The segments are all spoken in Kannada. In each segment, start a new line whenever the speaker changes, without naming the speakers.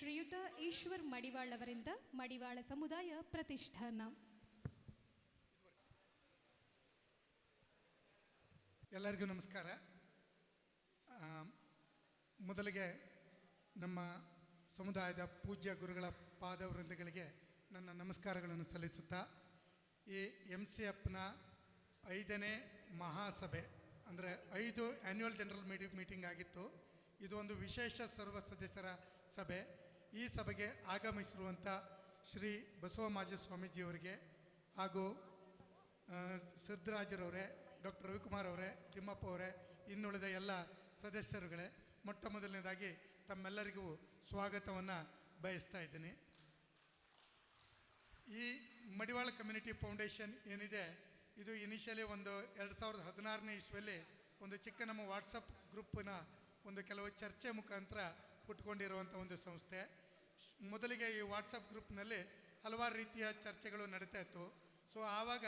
ಶ್ರೀಯುತ ಈಶ್ವರ್ ಮಡಿವಾಳ್ ಅವರಿಂದ ಮಡಿವಾಳ ಸಮುದಾಯ ಪ್ರತಿಷ್ಠಾನ.
ಎಲ್ಲರಿಗೂ ನಮಸ್ಕಾರ. ಮೊದಲಿಗೆ ನಮ್ಮ ಸಮುದಾಯದ ಪೂಜ್ಯ ಗುರುಗಳ ಪಾದವೃಂದಗಳಿಗೆ ನನ್ನ ನಮಸ್ಕಾರಗಳನ್ನು ಸಲ್ಲಿಸುತ್ತಾ, ಈ MCFನ 5ನೇ ಮಹಾಸಭೆ ಅಂದರೆ 5 ಆ್ಯನ್ಯುವಲ್ ಜನರಲ್ ಮೀಟಿಂಗ್ ಆಗಿತ್ತು. ಇದು ಒಂದು ವಿಶೇಷ ಸರ್ವ ಸದಸ್ಯರ ಸಭೆ. ಈ ಸಭೆಗೆ ಆಗಮಿಸಿರುವಂಥ ಶ್ರೀ ಬಸವಮಾಜಿ ಸ್ವಾಮೀಜಿಯವರಿಗೆ ಹಾಗೂ ಸಿದ್ದರಾಜರವರೇ, ಡಾಕ್ಟರ್ ರವಿಕುಮಾರ್ ಅವರೇ, ತಿಮ್ಮಪ್ಪ ಅವರೇ, ಇನ್ನುಳಿದ ಎಲ್ಲ ಸದಸ್ಯರುಗಳೇ, ಮೊಟ್ಟ ಮೊದಲನೇದಾಗಿ ತಮ್ಮೆಲ್ಲರಿಗೂ ಸ್ವಾಗತವನ್ನು ಬಯಸ್ತಾ ಇದ್ದೀನಿ. ಈ ಮಡಿವಾಳ ಕಮ್ಯುನಿಟಿ ಫೌಂಡೇಶನ್ ಏನಿದೆ, ಇದು ಇನಿಷಿಯಲಿ ಒಂದು 2016ನೇ ಇಸ್ವಿಯಲ್ಲಿ ಒಂದು ಚಿಕ್ಕ ನಮ್ಮ ವಾಟ್ಸಪ್ ಗ್ರೂಪಿನ ಒಂದು ಕೆಲವು ಚರ್ಚೆ ಮುಖಾಂತರ ಹುಟ್ಕೊಂಡಿರುವಂಥ ಒಂದು ಸಂಸ್ಥೆ. ಮೊದಲಿಗೆ ಈ ವಾಟ್ಸಪ್ ಗ್ರೂಪ್ನಲ್ಲಿ ಹಲವಾರು ರೀತಿಯ ಚರ್ಚೆಗಳು ನಡೀತಾ ಇತ್ತು. ಸೊ ಆವಾಗ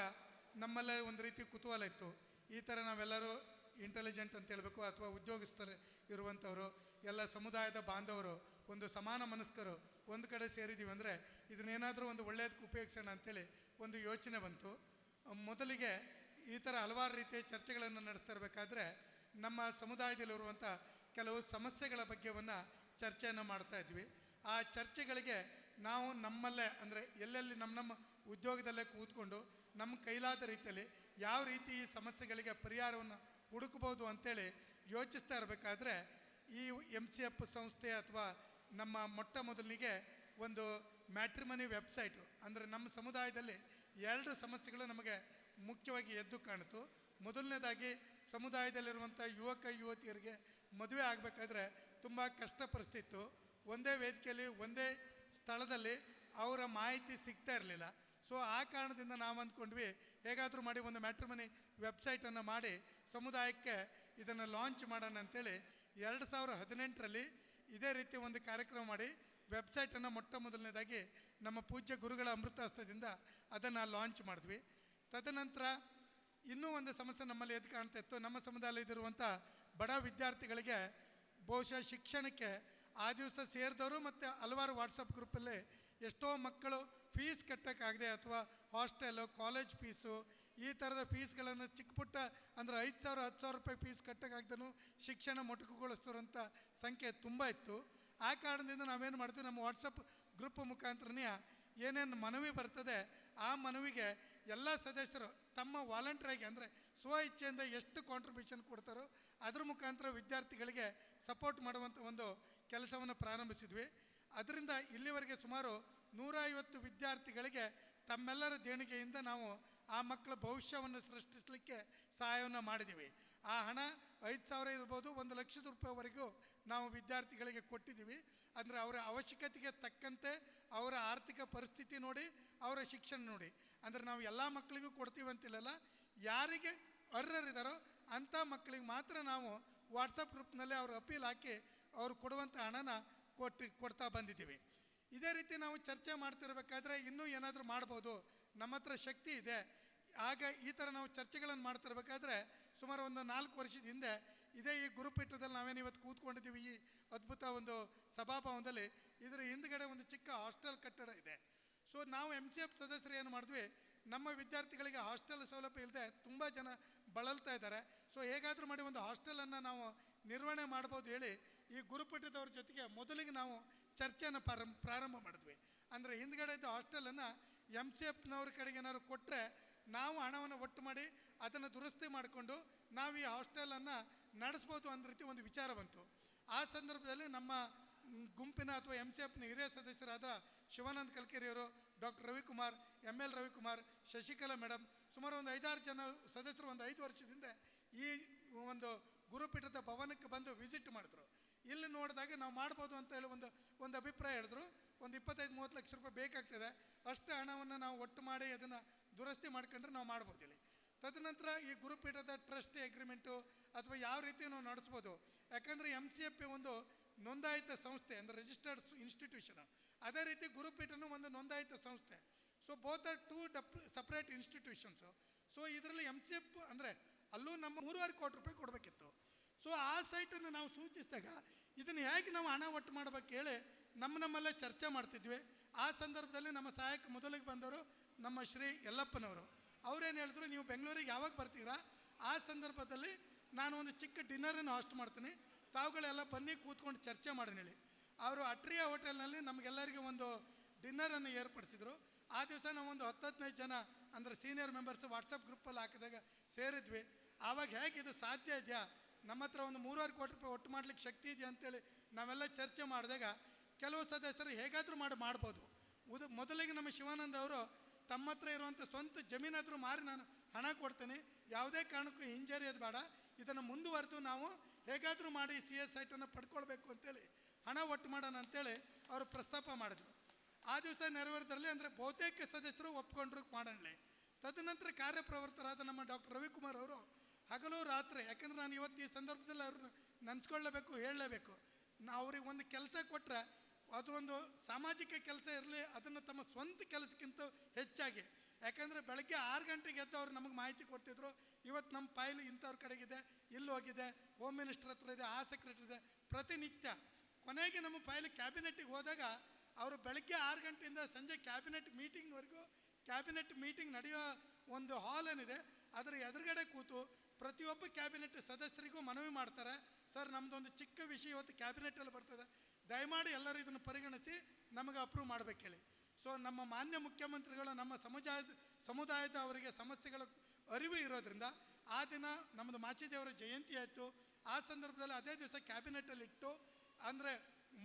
ನಮ್ಮೆಲ್ಲ ಒಂದು ರೀತಿ ಕುತೂಹಲ ಇತ್ತು, ಈ ಥರ ನಾವೆಲ್ಲರೂ ಇಂಟೆಲಿಜೆಂಟ್ ಅಂತ ಹೇಳಬೇಕು ಅಥವಾ ಉದ್ಯೋಗಸ್ಥರು ಇರುವಂಥವರು, ಎಲ್ಲ ಸಮುದಾಯದ ಬಾಂಧವರು, ಒಂದು ಸಮಾನ ಮನಸ್ಕರು ಒಂದು ಕಡೆ ಸೇರಿದ್ದೀವಿ ಅಂದರೆ ಇದನ್ನೇನಾದರೂ ಒಂದು ಒಳ್ಳೆಯದಕ್ಕೆ ಉಪಯೋಗಿಸೋಣ ಅಂಥೇಳಿ ಒಂದು ಯೋಚನೆ ಬಂತು. ಮೊದಲಿಗೆ ಈ ಥರ ಹಲವಾರು ರೀತಿಯ ಚರ್ಚೆಗಳನ್ನು ನಡೆಸ್ತಾ ಇರಬೇಕಾದ್ರೆ ನಮ್ಮ ಸಮುದಾಯದಲ್ಲಿರುವಂಥ ಕೆಲವು ಸಮಸ್ಯೆಗಳ ಬಗ್ಗೆವನ್ನು ಚರ್ಚೆಯನ್ನು ಮಾಡ್ತಾ ಇದ್ವಿ. ಆ ಚರ್ಚೆಗಳಿಗೆ ನಾವು ನಮ್ಮಲ್ಲೇ ಅಂದರೆ ಎಲ್ಲೆಲ್ಲಿ ನಮ್ಮ ಉದ್ಯೋಗದಲ್ಲೇ ಕೂತ್ಕೊಂಡು ನಮ್ಮ ಕೈಲಾದ ರೀತಿಯಲ್ಲಿ ಯಾವ ರೀತಿ ಈ ಸಮಸ್ಯೆಗಳಿಗೆ ಪರಿಹಾರವನ್ನು ಹುಡುಕಬಹುದು ಅಂಥೇಳಿ ಯೋಚಿಸ್ತಾ ಇರಬೇಕಾದ್ರೆ ಈ MCF ಸಂಸ್ಥೆ ಅಥವಾ ನಮ್ಮ ಮೊಟ್ಟ ಮೊದಲಿಗೆ ಒಂದು ಮ್ಯಾಟ್ರಿಮನಿ ವೆಬ್ಸೈಟು ಅಂದರೆ ನಮ್ಮ ಸಮುದಾಯದಲ್ಲಿ 2 ಸಮಸ್ಯೆಗಳು ನಮಗೆ ಮುಖ್ಯವಾಗಿ ಎದ್ದು ಕಾಣಿತು. ಮೊದಲನೇದಾಗಿ ಸಮುದಾಯದಲ್ಲಿರುವಂಥ ಯುವಕ ಯುವತಿಯರಿಗೆ ಮದುವೆ ಆಗಬೇಕಾದ್ರೆ ತುಂಬ ಕಷ್ಟ ಪರಿಸ್ಥಿತಿ. ಒಂದೇ ವೇದಿಕೆಯಲ್ಲಿ ಒಂದೇ ಸ್ಥಳದಲ್ಲಿ ಅವರ ಮಾಹಿತಿ ಸಿಗ್ತಾ ಇರಲಿಲ್ಲ. ಸೊ ಆ ಕಾರಣದಿಂದ ನಾವು ಅಂದ್ಕೊಂಡ್ವಿ, ಹೇಗಾದರೂ ಮಾಡಿ ಒಂದು ಮ್ಯಾಟ್ರಿಮನಿ ವೆಬ್ಸೈಟನ್ನು ಮಾಡಿ ಸಮುದಾಯಕ್ಕೆ ಇದನ್ನು ಲಾಂಚ್ ಮಾಡೋಣ ಅಂಥೇಳಿ 2018ರಲ್ಲಿ ಇದೇ ರೀತಿ ಒಂದು ಕಾರ್ಯಕ್ರಮ ಮಾಡಿ ವೆಬ್ಸೈಟನ್ನು ಮೊಟ್ಟ ಮೊದಲನೇದಾಗಿ ನಮ್ಮ ಪೂಜ್ಯ ಗುರುಗಳ ಅಮೃತಾಸ್ತದಿಂದ ಅದನ್ನು ಲಾಂಚ್ ಮಾಡಿದ್ವಿ. ತದನಂತರ ಇನ್ನೂ ಒಂದು ಸಮಸ್ಯೆ ನಮ್ಮಲ್ಲಿ ಎದ್ದು ಕಾಣ್ತಾ ಇತ್ತು. ನಮ್ಮ ಸಮುದಾಯದಲ್ಲಿರುವಂಥ ಬಡ ವಿದ್ಯಾರ್ಥಿಗಳಿಗೆ ಬಹುಶಃ ಶಿಕ್ಷಣಕ್ಕೆ ಆ ದಿವಸ ಸೇರಿದವರು ಮತ್ತು ಹಲವಾರು ವಾಟ್ಸಪ್ ಗ್ರೂಪಲ್ಲಿ ಎಷ್ಟೋ ಮಕ್ಕಳು ಫೀಸ್ ಕಟ್ಟೋಕ್ಕಾಗದೆ ಅಥವಾ ಹಾಸ್ಟೆಲು, ಕಾಲೇಜ್ ಫೀಸು, ಈ ಥರದ ಫೀಸ್ಗಳನ್ನು ಚಿಕ್ಕ ಪುಟ್ಟ ಅಂದರೆ 5,000 10,000 ರೂಪಾಯಿ ಫೀಸ್ ಕಟ್ಟೋಕ್ಕಾಗ್ದೂ ಶಿಕ್ಷಣ ಮೊಟಕುಗೊಳಿಸ್ತಿರೋಂಥ ಸಂಖ್ಯೆ ತುಂಬ ಇತ್ತು. ಆ ಕಾರಣದಿಂದ ನಾವೇನು ಮಾಡ್ತೀವಿ, ನಮ್ಮ ವಾಟ್ಸಪ್ ಗ್ರೂಪ್ ಮುಖಾಂತರನೇ ಏನೇನು ಮನವಿ ಬರ್ತದೆ ಆ ಮನವಿಗೆ ಎಲ್ಲ ಸದಸ್ಯರು ತಮ್ಮ ವಾಲಂಟ್ರಾಗಿ ಅಂದರೆ ಸ್ವ ಇಚ್ಛೆಯಿಂದ ಎಷ್ಟು ಕಾಂಟ್ರಿಬ್ಯೂಷನ್ ಕೊಡ್ತಾರೋ ಅದ್ರ ಮುಖಾಂತರ ವಿದ್ಯಾರ್ಥಿಗಳಿಗೆ ಸಪೋರ್ಟ್ ಮಾಡುವಂಥ ಒಂದು ಕೆಲಸವನ್ನು ಪ್ರಾರಂಭಿಸಿದ್ವಿ. ಅದರಿಂದ ಇಲ್ಲಿವರೆಗೆ ಸುಮಾರು 150 ವಿದ್ಯಾರ್ಥಿಗಳಿಗೆ ತಮ್ಮೆಲ್ಲರ ದೇಣಿಗೆಯಿಂದ ನಾವು ಆ ಮಕ್ಕಳ ಭವಿಷ್ಯವನ್ನು ಸೃಷ್ಟಿಸಲಿಕ್ಕೆ ಸಹಾಯವನ್ನು ಮಾಡಿದ್ದೀವಿ. ಆ ಹಣ 5,000 ಇರ್ಬೋದು, 1,00,000 ರೂಪಾಯಿವರೆಗೂ ನಾವು ವಿದ್ಯಾರ್ಥಿಗಳಿಗೆ ಕೊಟ್ಟಿದ್ದೀವಿ. ಅಂದರೆ ಅವರ ಅವಶ್ಯಕತೆಗೆ ತಕ್ಕಂತೆ ಅವರ ಆರ್ಥಿಕ ಪರಿಸ್ಥಿತಿ ನೋಡಿ, ಅವರ ಶಿಕ್ಷಣ ನೋಡಿ, ಅಂದರೆ ನಾವು ಎಲ್ಲ ಮಕ್ಕಳಿಗೂ ಕೊಡ್ತೀವಿ ಅಂತಿಲ್ಲಲ್ಲ, ಯಾರಿಗೆ ಅರ್ಹರಿದ್ದಾರೋ ಅಂಥ ಮಕ್ಕಳಿಗೆ ಮಾತ್ರ ನಾವು ವಾಟ್ಸಪ್ ಗ್ರೂಪ್ನಲ್ಲೇ ಅವ್ರ ಅಪೀಲ್ ಹಾಕಿ ಅವ್ರು ಕೊಡುವಂಥ ಹಣನ ಕೊಡ್ತಾ ಬಂದಿದ್ದೀವಿ. ಇದೇ ರೀತಿ ನಾವು ಚರ್ಚೆ ಮಾಡ್ತಿರ್ಬೇಕಾದ್ರೆ ಇನ್ನೂ ಏನಾದರೂ ಮಾಡ್ಬೋದು, ನಮ್ಮ ಹತ್ರ ಶಕ್ತಿ ಇದೆ. ಆಗ ಈ ಥರ ನಾವು ಚರ್ಚೆಗಳನ್ನು ಮಾಡ್ತಿರ್ಬೇಕಾದ್ರೆ ಸುಮಾರು ಒಂದು 4 ವರ್ಷದ ಹಿಂದೆ ಇದೇ ಈ ಗುರುಪೀಠದಲ್ಲಿ ನಾವೇನು ಇವತ್ತು ಕೂತ್ಕೊಂಡಿದ್ದೀವಿ, ಈ ಅದ್ಭುತ ಒಂದು ಸಭಾಭವನದಲ್ಲಿ, ಇದರ ಹಿಂದ್ಗಡೆ ಒಂದು ಚಿಕ್ಕ ಹಾಸ್ಟೆಲ್ ಕಟ್ಟಡ ಇದೆ. ಸೊ ನಾವು MCF ಸದಸ್ಯರು ಏನು ಮಾಡಿದ್ವಿ, ನಮ್ಮ ವಿದ್ಯಾರ್ಥಿಗಳಿಗೆ ಹಾಸ್ಟೆಲ್ ಸೌಲಭ್ಯ ಇಲ್ಲದೆ ತುಂಬ ಜನ ಬಳಲ್ತಾ ಇದ್ದಾರೆ. ಸೊ ಹೇಗಾದರೂ ಮಾಡಿ ಒಂದು ಹಾಸ್ಟೆಲನ್ನು ನಾವು ನಿರ್ವಹಣೆ ಮಾಡ್ಬೋದು ಹೇಳಿ ಈ ಗುರುಪೀಠದವ್ರ ಜೊತೆಗೆ ಮೊದಲಿಗೆ ನಾವು ಚರ್ಚೆಯನ್ನು ಪ್ರಾರಂಭ ಮಾಡಿದ್ವಿ. ಅಂದರೆ ಹಿಂದ್ಗಡೆ ಇದ್ದ ಹಾಸ್ಟೆಲನ್ನು MCFನವ್ರ ಕಡೆಗೆ ಏನಾದ್ರು ಕೊಟ್ಟರೆ ನಾವು ಹಣವನ್ನು ಒಟ್ಟು ಮಾಡಿ ಅದನ್ನು ದುರಸ್ತಿ ಮಾಡಿಕೊಂಡು ನಾವು ಈ ಹಾಸ್ಟೆಲನ್ನು ನಡೆಸ್ಬೋದು ಅನ್ನೋ ರೀತಿ ಒಂದು ವಿಚಾರ ಬಂತು. ಆ ಸಂದರ್ಭದಲ್ಲಿ ನಮ್ಮ ಗುಂಪಿನ ಅಥವಾ MCFನ ಹಿರಿಯ ಸದಸ್ಯರಾದ ಶಿವಾನಂದ ಕಲ್ಕೆರೆಯವರು, doctor Ravikumar, ML Ravikumar, Shashikala madam, ಸುಮಾರು ಒಂದು 5-6 ಜನ ಸದಸ್ಯರು ಒಂದು 5 ವರ್ಷದಿಂದ ಈ ಒಂದು ಗುರುಪೀಠದ ಭವನಕ್ಕೆ ಬಂದು ವಿಸಿಟ್ ಮಾಡಿದ್ರು. ಇಲ್ಲಿ ನೋಡಿದಾಗ ನಾವು ಮಾಡ್ಬೋದು ಅಂತ ಹೇಳಿ ಒಂದು ಅಭಿಪ್ರಾಯ ಹೇಳಿದ್ರು. ಒಂದು 25-30 ಲಕ್ಷ ರೂಪಾಯಿ ಬೇಕಾಗ್ತದೆ, ಅಷ್ಟು ಹಣವನ್ನು ನಾವು ಒಟ್ಟು ಮಾಡಿ ಅದನ್ನು ದುರಸ್ತಿ ಮಾಡ್ಕೊಂಡ್ರೆ ನಾವು ಮಾಡ್ಬೋದು ಹೇಳಿ. ತದನಂತರ ಈ ಗುರುಪೀಠದ ಟ್ರಸ್ಟ್ ಅಗ್ರಿಮೆಂಟು ಅಥವಾ ಯಾವ ರೀತಿ ನಾವು ನಡೆಸ್ಬೋದು, ಯಾಕಂದರೆ MCF ಒಂದು ನೋಂದಾಯಿತ ಸಂಸ್ಥೆ ಅಂದರೆ ರಿಜಿಸ್ಟರ್ಡ್ ಇನ್ಸ್ಟಿಟ್ಯೂಷನ್, ಅದೇ ರೀತಿ ಗುರುಪೀಠನೂ ಒಂದು ನೋಂದಾಯಿತ ಸಂಸ್ಥೆ. So both are 2 separate institutions. So ಇದರಲ್ಲಿ MCF ಅಂದರೆ ಅಲ್ಲೂ ನಮ್ಮ 3.5 ಕೋಟಿ ರೂಪಾಯಿ ಕೊಡಬೇಕಿತ್ತು. ಸೊ ಆ ಸೈಟನ್ನು ನಾವು ಸೂಚಿಸಿದಾಗ ಇದನ್ನು ಹೇಗೆ ನಾವು ಹಣ ಒಟ್ಟು ಮಾಡಬೇಕು ಹೇಳಿ ನಮ್ಮಲ್ಲೇ ಚರ್ಚೆ ಮಾಡ್ತಿದ್ವಿ. ಆ ಸಂದರ್ಭದಲ್ಲಿ ನಮ್ಮ ಸಹಾಯಕ ಮೊದಲಿಗೆ ಬಂದವರು ನಮ್ಮ ಶ್ರೀ ಯಲ್ಲಪ್ಪನವರು. ಅವ್ರೇನು ಹೇಳಿದ್ರು, ನೀವು ಬೆಂಗಳೂರಿಗೆ ಯಾವಾಗ ಬರ್ತೀರಾ, ಆ ಸಂದರ್ಭದಲ್ಲಿ ನಾನು ಒಂದು ಚಿಕ್ಕ ಡಿನ್ನರನ್ನು ಹಾಸ್ಟ್ ಮಾಡ್ತೀನಿ, ತಾವುಗಳೆಲ್ಲ ಬನ್ನಿ ಕೂತ್ಕೊಂಡು ಚರ್ಚೆ ಮಾಡೋಣ ಹೇಳಿ. ಅವರು ಅಟ್ರಿಯಾ ಹೋಟೆಲ್ನಲ್ಲಿ ನಮಗೆಲ್ಲರಿಗೆ ಒಂದು ಡಿನ್ನರನ್ನು ಏರ್ಪಡಿಸಿದರು. ಆ ದಿವಸ ನಾವೊಂದು 10-15 ಜನ ಅಂದರೆ ಸೀನಿಯರ್ ಮೆಂಬರ್ಸ್ ವಾಟ್ಸಪ್ ಗ್ರೂಪಲ್ಲಿ ಹಾಕಿದಾಗ ಸೇರಿದ್ವಿ. ಆವಾಗ ಹೇಗೆ ಇದು ಸಾಧ್ಯ ಇದೆಯಾ, ನಮ್ಮ ಹತ್ರ ಒಂದು 3.5 ಕೋಟಿ ರೂಪಾಯಿ ಒಟ್ಟು ಮಾಡ್ಲಿಕ್ಕೆ ಶಕ್ತಿ ಇದೆಯಾ ಅಂತೇಳಿ ನಾವೆಲ್ಲ ಚರ್ಚೆ ಮಾಡಿದಾಗ ಕೆಲವು ಸದಸ್ಯರು ಹೇಗಾದರೂ ಮಾಡ್ಬೋದು. ಮೊದಲಿಗೆ ನಮ್ಮ ಶಿವಾನಂದ ಅವರು ತಮ್ಮ ಹತ್ರ ಇರುವಂಥ ಸ್ವಂತ ಜಮೀನಾದರೂ ಮಾರಿ ನಾನು ಹಣ ಕೊಡ್ತೀನಿ, ಯಾವುದೇ ಕಾರಣಕ್ಕೂ ಹಿಂಜರಿಯೋದು ಬೇಡ, ಇದನ್ನು ಮುಂದುವರೆದು ನಾವು ಹೇಗಾದರೂ ಮಾಡಿ CS ಸೈಟನ್ನು ಪಡ್ಕೊಳ್ಬೇಕು ಅಂತೇಳಿ ಹಣ ಒಟ್ಟು ಮಾಡೋಣ ಅಂತೇಳಿ ಅವರು ಪ್ರಸ್ತಾಪ ಮಾಡಿದ್ರು. ಆ ದಿವಸ ನೆರವೇರಿದ್ರಲ್ಲಿ ಅಂದರೆ ಬಹುತೇಕ ಸದಸ್ಯರು ಒಪ್ಕೊಂಡ್ರು ಮಾಡೋಣ. ತದನಂತರ ಕಾರ್ಯಪ್ರವೃತ್ತರಾದ ನಮ್ಮ ಡಾಕ್ಟರ್ ರವಿಕುಮಾರ್ ಅವರು ಹಗಲು ರಾತ್ರಿ, ಯಾಕೆಂದ್ರೆ ನಾನು ಇವತ್ತು ಈ ಸಂದರ್ಭದಲ್ಲಿ ಅವ್ರನ್ನ ನೆನೆಸ್ಕೊಳ್ಳೇಬೇಕು, ಹೇಳಲೇಬೇಕು, ಅವ್ರಿಗೆ ಒಂದು ಕೆಲಸ ಕೊಟ್ಟರೆ ಅದರೊಂದು ಸಾಮಾಜಿಕ ಕೆಲಸ ಇರಲಿ, ಅದನ್ನು ತಮ್ಮ ಸ್ವಂತ ಕೆಲಸಕ್ಕಿಂತ ಹೆಚ್ಚಾಗಿ, ಯಾಕೆಂದರೆ ಬೆಳಗ್ಗೆ 6 ಗಂಟೆಗೆ ಎದ್ದು ಅವ್ರು ನಮಗೆ ಮಾಹಿತಿ ಕೊಡ್ತಿದ್ರು, ಇವತ್ತು ನಮ್ಮ ಫೈಲ್ ಇಂಥವ್ರ ಕಡೆಗಿದೆ, ಇಲ್ಲಿ ಹೋಗಿದೆ, ಹೋಮ್ ಮಿನಿಸ್ಟರ್ ಹತ್ರ ಇದೆ, ಆ ಸೆಕ್ರೆಟರಿ ಇದೆ, ಪ್ರತಿನಿತ್ಯ. ಕೊನೆಗೆ ನಮ್ಮ ಫೈಲ್ ಕ್ಯಾಬಿನೆಟ್ಟಿಗೆ ಹೋದಾಗ ಅವರು ಬೆಳಗ್ಗೆ 6 ಗಂಟೆಯಿಂದ ಸಂಜೆ ಕ್ಯಾಬಿನೆಟ್ ಮೀಟಿಂಗ್ವರೆಗೂ, ಕ್ಯಾಬಿನೆಟ್ ಮೀಟಿಂಗ್ ನಡೆಯೋ ಒಂದು ಹಾಲ್ ಏನಿದೆ ಅದರ ಎದುರುಗಡೆ ಕೂತು ಪ್ರತಿಯೊಬ್ಬ ಕ್ಯಾಬಿನೆಟ್ ಸದಸ್ಯರಿಗೂ ಮನವಿ ಮಾಡ್ತಾರೆ, ಸರ್ ನಮ್ಮದೊಂದು ಚಿಕ್ಕ ವಿಷಯ ಇವತ್ತು ಕ್ಯಾಬಿನೆಟಲ್ಲಿ ಬರ್ತದೆ, ದಯಮಾಡಿ ಎಲ್ಲರೂ ಇದನ್ನು ಪರಿಗಣಿಸಿ ನಮಗೆ ಅಪ್ರೂವ್ ಮಾಡಬೇಕು ಹೇಳಿ. ಸೊ ನಮ್ಮ ಮಾನ್ಯ ಮುಖ್ಯಮಂತ್ರಿಗಳು ನಮ್ಮ ಸಮುದಾಯದ ಅವರಿಗೆ ಸಮಸ್ಯೆಗಳ ಅರಿವು ಇರೋದ್ರಿಂದ ಆ ದಿನ ನಮ್ಮದು ಮಾಚಿದೇವರ ಜಯಂತಿ ಆಯಿತು. ಆ ಸಂದರ್ಭದಲ್ಲಿ ಅದೇ ದಿವಸ ಕ್ಯಾಬಿನೆಟಲ್ಲಿ ಇಟ್ಟು, ಅಂದರೆ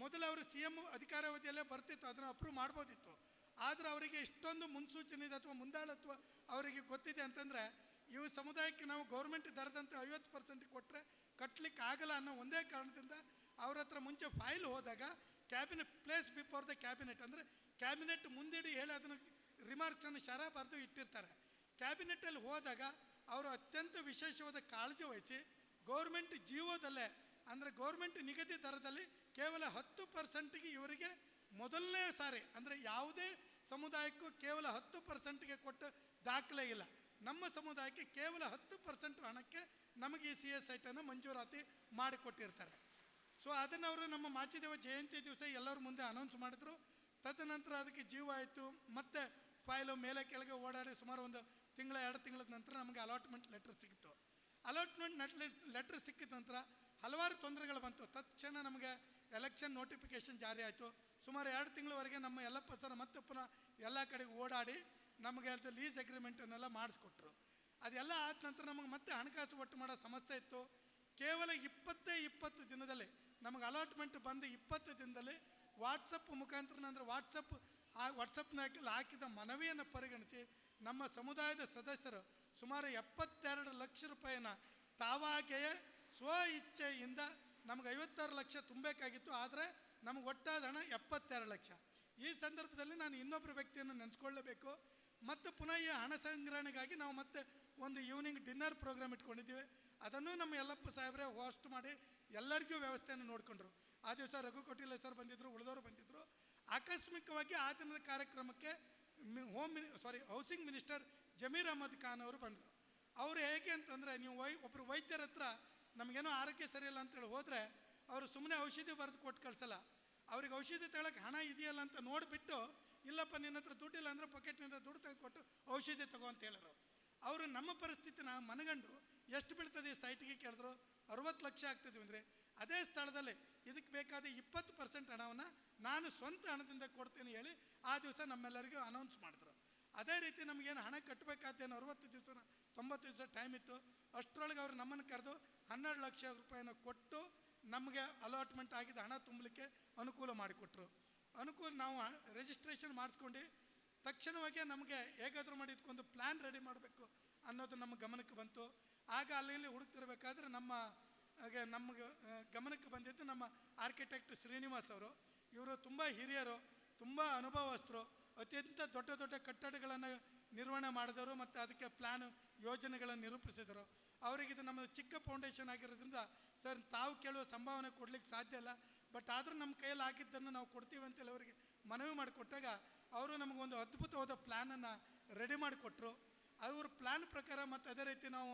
ಮೊದಲು ಅವರು CM ಅಧಿಕಾರಾವಧಿಯಲ್ಲೇ ಬರ್ತಿತ್ತು, ಅದನ್ನು ಅಪ್ರೂವ್ ಮಾಡ್ಬೋದಿತ್ತು. ಆದರೆ ಅವರಿಗೆ ಇಷ್ಟೊಂದು ಮುನ್ಸೂಚನೆ ಇದೆ ಅಥವಾ ಮುಂದಾಳತ್ವ ಅವರಿಗೆ ಗೊತ್ತಿದೆ ಅಂತಂದರೆ, ಇವು ಸಮುದಾಯಕ್ಕೆ ನಾವು ಗೌರ್ಮೆಂಟ್ ದರದಂತೆ 50% ಕೊಟ್ಟರೆ ಕಟ್ಟಲಿಕ್ಕೆ ಆಗಲ್ಲ ಅನ್ನೋ ಒಂದೇ ಕಾರಣದಿಂದ ಅವ್ರ ಹತ್ರ ಮುಂಚೆ ಫೈಲ್ ಹೋದಾಗ cabinet place before the cabinet, ಅಂದರೆ ಕ್ಯಾಬಿನೆಟ್ ಮುಂದಿಡಿ ಹೇಳಿ ಅದನ್ನು ರಿಮಾರ್ಕ್ಸನ್ನು ಬರೆದು ಇಟ್ಟಿರ್ತಾರೆ. ಕ್ಯಾಬಿನೆಟ್ಟಲ್ಲಿ ಹೋದಾಗ ಅವರು ಅತ್ಯಂತ ವಿಶೇಷವಾದ ಕಾಳಜಿ ವಹಿಸಿ ಗೌರ್ಮೆಂಟ್ ಜೀವೋದಲ್ಲೇ, ಅಂದರೆ ಗೌರ್ಮೆಂಟ್ ನಿಗದಿ ದರದಲ್ಲಿ ಕೇವಲ 10%ಗೆ ಇವರಿಗೆ ಮೊದಲನೇ ಸಾರಿ, ಅಂದರೆ ಯಾವುದೇ ಸಮುದಾಯಕ್ಕೂ ಕೇವಲ 10%ಗೆ ಕೊಟ್ಟ ದಾಖಲೆ ಇಲ್ಲ. ನಮ್ಮ ಸಮುದಾಯಕ್ಕೆ ಕೇವಲ 10% ಹಣಕ್ಕೆ ನಮಗೆ ಈ CS ಸೈಟನ್ನು ಮಂಜೂರಾತಿ ಮಾಡಿಕೊಟ್ಟಿರ್ತಾರೆ. ಸೊ ಅದನ್ನು ಅವರು ನಮ್ಮ ಮಾಚಿದೇವ ಜಯಂತಿ ದಿವಸ ಎಲ್ಲರ ಮುಂದೆ ಅನೌನ್ಸ್ ಮಾಡಿದ್ರು. ತದನಂತರ ಅದಕ್ಕೆ ಜೀವ ಆಯಿತು. ಮತ್ತು ಫೈಲು ಮೇಲೆ ಕೆಳಗೆ ಓಡಾಡಿ ಸುಮಾರು ಒಂದು 1-2 ತಿಂಗಳ ನಂತರ ನಮಗೆ ಅಲಾಟ್ಮೆಂಟ್ ಲೆಟರ್ ಸಿಕ್ಕಿತು. ಅಲಾಟ್ಮೆಂಟ್ ಲೆಟರ್ ಸಿಕ್ಕಿದ ನಂತರ ಹಲವಾರು ತೊಂದರೆಗಳು ಬಂತು. ತಕ್ಷಣ ನಮಗೆ ಎಲೆಕ್ಷನ್ ನೋಟಿಫಿಕೇಷನ್ ಜಾರಿ ಆಯಿತು. ಸುಮಾರು 2 ತಿಂಗಳವರೆಗೆ ನಮ್ಮ ಯಲ್ಲಪ್ಪ ಸರ್ ಮತ್ತೆ ಪುನಃ ಎಲ್ಲ ಕಡೆಗೆ ಓಡಾಡಿ ನಮಗೆ ಅದು ಲೀಸ್ ಅಗ್ರಿಮೆಂಟನ್ನೆಲ್ಲ ಮಾಡಿಸ್ಕೊಟ್ರು. ಅದೆಲ್ಲ ಆದ ನಂತರ ನಮಗೆ ಮತ್ತೆ ಹಣಕಾಸು ಒಟ್ಟು ಮಾಡೋ ಸಮಸ್ಯೆ ಇತ್ತು. ಕೇವಲ 20 ದಿನದಲ್ಲಿ ನಮಗೆ ಅಲಾಟ್ಮೆಂಟ್ ಬಂದು 20 ದಿನದಲ್ಲಿ ವಾಟ್ಸಪ್ ಮುಖಾಂತರ, ಅಂದರೆ ವಾಟ್ಸಪ್ನಲ್ಲಿ ಹಾಕಿದ ಮನವಿಯನ್ನು ಪರಿಗಣಿಸಿ ನಮ್ಮ ಸಮುದಾಯದ ಸದಸ್ಯರು ಸುಮಾರು 72 ಲಕ್ಷ ರೂಪಾಯಿನ ತಾವಾಗಿಯೇ ಸ್ವ ಇಚ್ಛೆಯಿಂದ, ನಮಗೆ 56 ಲಕ್ಷ ತುಂಬಬೇಕಾಗಿತ್ತು, ಆದರೆ ನಮಗೆ ಒಟ್ಟಾದ ಹಣ 72 ಲಕ್ಷ. ಈ ಸಂದರ್ಭದಲ್ಲಿ ನಾನು ಇನ್ನೊಬ್ಬರು ವ್ಯಕ್ತಿಯನ್ನು ನೆನೆಸ್ಕೊಳ್ಳಬೇಕು. ಮತ್ತು ಪುನಃ ಈ ಹಣ ಸಂಗ್ರಹಣೆಗಾಗಿ ನಾವು ಮತ್ತೆ ಒಂದು ಈವ್ನಿಂಗ್ ಡಿನ್ನರ್ ಪ್ರೋಗ್ರಾಮ್ ಇಟ್ಕೊಂಡಿದ್ದೀವಿ. ಅದನ್ನು ನಮ್ಮ ಯಲ್ಲಪ್ಪ ಸಾಹೇಬ್ರೆ ಹೋಸ್ಟ್ ಮಾಡಿ ಎಲ್ಲರಿಗೂ ವ್ಯವಸ್ಥೆಯನ್ನು ನೋಡಿಕೊಂಡ್ರು. ಆ ದಿವಸ ರಘು ಕೋಟಿಲ ಸರ್ ಬಂದಿದ್ದರು, ಉಳಿದವರು ಬಂದಿದ್ದರು. ಆಕಸ್ಮಿಕವಾಗಿ ಆ ದಿನದ ಕಾರ್ಯಕ್ರಮಕ್ಕೆ ಹೌಸಿಂಗ್ ಮಿನಿಸ್ಟರ್ ಜಮೀರ್ ಅಹಮದ್ ಖಾನ್ ಅವರು ಬಂದರು. ಅವರು ಹೇಗೆ ಅಂತಂದರೆ, ನೀವು ಒಬ್ಬರು ವೈದ್ಯರ ಹತ್ರ ನಮಗೇನೋ ಆರೋಗ್ಯ ಸರಿಯಿಲ್ಲ ಅಂತೇಳಿ ಹೋದರೆ ಅವರು ಸುಮ್ಮನೆ ಔಷಧಿ ಬರೆದು ಕೊಟ್ಟು ಕಳಿಸಲ್ಲ. ಅವ್ರಿಗೆ ಔಷಧಿ ತಗೊಳಕ್ಕೆ ಹಣ ಇದೆಯಲ್ಲ ಅಂತ ನೋಡಿಬಿಟ್ಟು, ಇಲ್ಲಪ್ಪ ನಿನ್ನ ಹತ್ರ ದುಡ್ಡಿಲ್ಲ ಅಂದರೆ ಪಾಕೆಟ್ನಿಂದ ದುಡ್ಡು ತೆಗೆದುಕೊಟ್ಟು ಔಷಧಿ ತಗೋ ಅಂತ ಹೇಳಿದ್ರು. ಅವರು ನಮ್ಮ ಪರಿಸ್ಥಿತಿನ ಮನಗಂಡು ಎಷ್ಟು ಬೀಳ್ತದೆ ಈ ಸೈಟಿಗೆ ಕೇಳಿದ್ರು. 60 ಲಕ್ಷ ಆಗ್ತಿದ್ವಿ ಅಂದರೆ ಅದೇ ಸ್ಥಳದಲ್ಲಿ ಇದಕ್ಕೆ ಬೇಕಾದ 20% ಹಣವನ್ನು ನಾನು ಸ್ವಂತ ಹಣದಿಂದ ಕೊಡ್ತೀನಿ ಹೇಳಿ ಆ ದಿವಸ ನಮ್ಮೆಲ್ಲರಿಗೂ ಅನೌನ್ಸ್ ಮಾಡಿದ್ರು. ಅದೇ ರೀತಿ ನಮಗೇನು ಹಣ ಕಟ್ಟಬೇಕಾದ್ದೇನು 60 ದಿವಸ 90 ದಿವಸ ಟೈಮ್ ಇತ್ತು. ಅಷ್ಟರೊಳಗೆ ಅವರು ನಮ್ಮನ್ನು ಕರೆದು 12 ಲಕ್ಷ ರೂಪಾಯಿನ ಕೊಟ್ಟು ನಮಗೆ ಅಲಾಟ್ಮೆಂಟ್ ಆಗಿದ್ದ ಹಣ ತುಂಬಲಿಕ್ಕೆ ಅನುಕೂಲ ಮಾಡಿಕೊಟ್ರು. ನಾವು ರಿಜಿಸ್ಟ್ರೇಷನ್ ಮಾಡಿಸ್ಕೊಂಡು ತಕ್ಷಣವಾಗಿ ನಮಗೆ ಹೇಗಾದರೂ ಮಾಡಿ ಇದಕ್ಕೊಂದು ಪ್ಲ್ಯಾನ್ ರೆಡಿ ಮಾಡಬೇಕು ಅನ್ನೋದು ನಮ್ಮ ಗಮನಕ್ಕೆ ಬಂತು. ಆಗ ಅಲ್ಲಿ ಹುಡುಕ್ತಿರ್ಬೇಕಾದ್ರೆ ನಮಗೆ ಗಮನಕ್ಕೆ ಬಂದಿದ್ದು ನಮ್ಮ ಆರ್ಕಿಟೆಕ್ಟ್ ಶ್ರೀನಿವಾಸ್ ಅವರು. ಇವರು ತುಂಬ ಹಿರಿಯರು, ತುಂಬ ಅನುಭವಸ್ಥರು, ಅತ್ಯಂತ ದೊಡ್ಡ ದೊಡ್ಡ ಕಟ್ಟಡಗಳನ್ನು ನಿರ್ವಹಣೆ ಮಾಡಿದವರು ಮತ್ತು ಅದಕ್ಕೆ ಪ್ಲ್ಯಾನ್ ಯೋಜನೆಗಳನ್ನು ನಿರೂಪಿಸಿದರು. ಅವರಿಗೆ ಇದು ನಮ್ಮ ಚಿಕ್ಕ ಫೌಂಡೇಶನ್ ಆಗಿರೋದ್ರಿಂದ, ಸರ್ ತಾವು ಕೇಳುವ ಸಂಭಾವನೆ ಕೊಡಲಿಕ್ಕೆ ಸಾಧ್ಯ ಇಲ್ಲ, ಬಟ್ ಆದರೂ ನಮ್ಮ ಕೈಯಲ್ಲಿ ಆಗಿದ್ದನ್ನು ನಾವು ಕೊಡ್ತೀವಿ ಅಂತೇಳಿ ಅವರಿಗೆ ಮನವಿ ಮಾಡಿಕೊಟ್ಟಾಗ ಅವರು ನಮಗೊಂದು ಅದ್ಭುತವಾದ ಪ್ಲ್ಯಾನನ್ನು ರೆಡಿ ಮಾಡಿಕೊಟ್ರು. ಅವ್ರ ಪ್ಲ್ಯಾನ್ ಪ್ರಕಾರ ಮತ್ತು ಅದೇ ರೀತಿ ನಾವು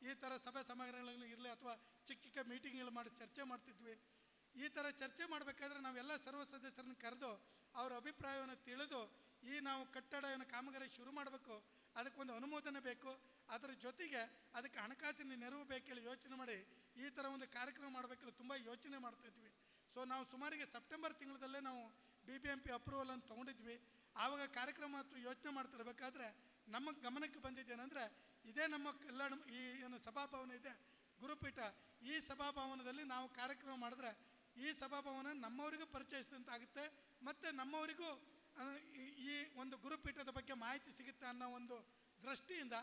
ಈ ಥರ ಸಭೆ ಸಮಾರಂಭಗಳಲ್ಲಿ ಇರಲಿ ಅಥವಾ ಚಿಕ್ಕ ಚಿಕ್ಕ ಮೀಟಿಂಗ್ಗಳು ಮಾಡಿ ಚರ್ಚೆ ಮಾಡ್ತಿದ್ವಿ. ಈ ಥರ ಚರ್ಚೆ ಮಾಡಬೇಕಾದ್ರೆ ನಾವೆಲ್ಲ ಸರ್ವ ಸದಸ್ಯರನ್ನು ಕರೆದು ಅವರ ಅಭಿಪ್ರಾಯವನ್ನು ತಿಳಿದು ಈ ನಾವು ಕಟ್ಟಡ ಏನು ಕಾಮಗಾರಿ ಶುರು ಮಾಡಬೇಕು, ಅದಕ್ಕೊಂದು ಅನುಮೋದನೆ ಬೇಕು, ಅದರ ಜೊತೆಗೆ ಅದಕ್ಕೆ ಹಣಕಾಸಿನ ನೆರವು ಬೇಕೇಳಿ ಯೋಚನೆ ಮಾಡಿ ಈ ಥರ ಒಂದು ಕಾರ್ಯಕ್ರಮ ಮಾಡಬೇಕೇಳಿ ತುಂಬ ಯೋಚನೆ ಮಾಡ್ತಾಯಿದ್ವಿ. ಸೊ ನಾವು ಸುಮಾರಿಗೆ ಸೆಪ್ಟೆಂಬರ್ ತಿಂಗಳಲ್ಲೇ ನಾವು BBMP ಅಪ್ರೂವಲನ್ನು ತೊಗೊಂಡಿದ್ವಿ. ಆವಾಗ ಕಾರ್ಯಕ್ರಮ ಯೋಚನೆ ಮಾಡ್ತಿರ್ಬೇಕಾದ್ರೆ ನಮ್ಮ ಗಮನಕ್ಕೆ ಬಂದಿದ್ದೇನೆಂದರೆ, ಇದೇ ನಮ್ಮ ಕಲ್ಯಾಣ ಈ ಏನು ಸಭಾಭವನ ಇದೆ ಗುರುಪೀಠ, ಈ ಸಭಾಭವನದಲ್ಲಿ ನಾವು ಕಾರ್ಯಕ್ರಮ ಮಾಡಿದ್ರೆ ಈ ಸಭಾಭವನ ನಮ್ಮವರಿಗೂ ಪರಿಚಯಿಸಿದಂತಾಗುತ್ತೆ ಮತ್ತು ನಮ್ಮವರಿಗೂ ಈ ಒಂದು ಗುರುಪೀಠದ ಬಗ್ಗೆ ಮಾಹಿತಿ ಸಿಗುತ್ತೆ ಅನ್ನೋ ಒಂದು ದೃಷ್ಟಿಯಿಂದ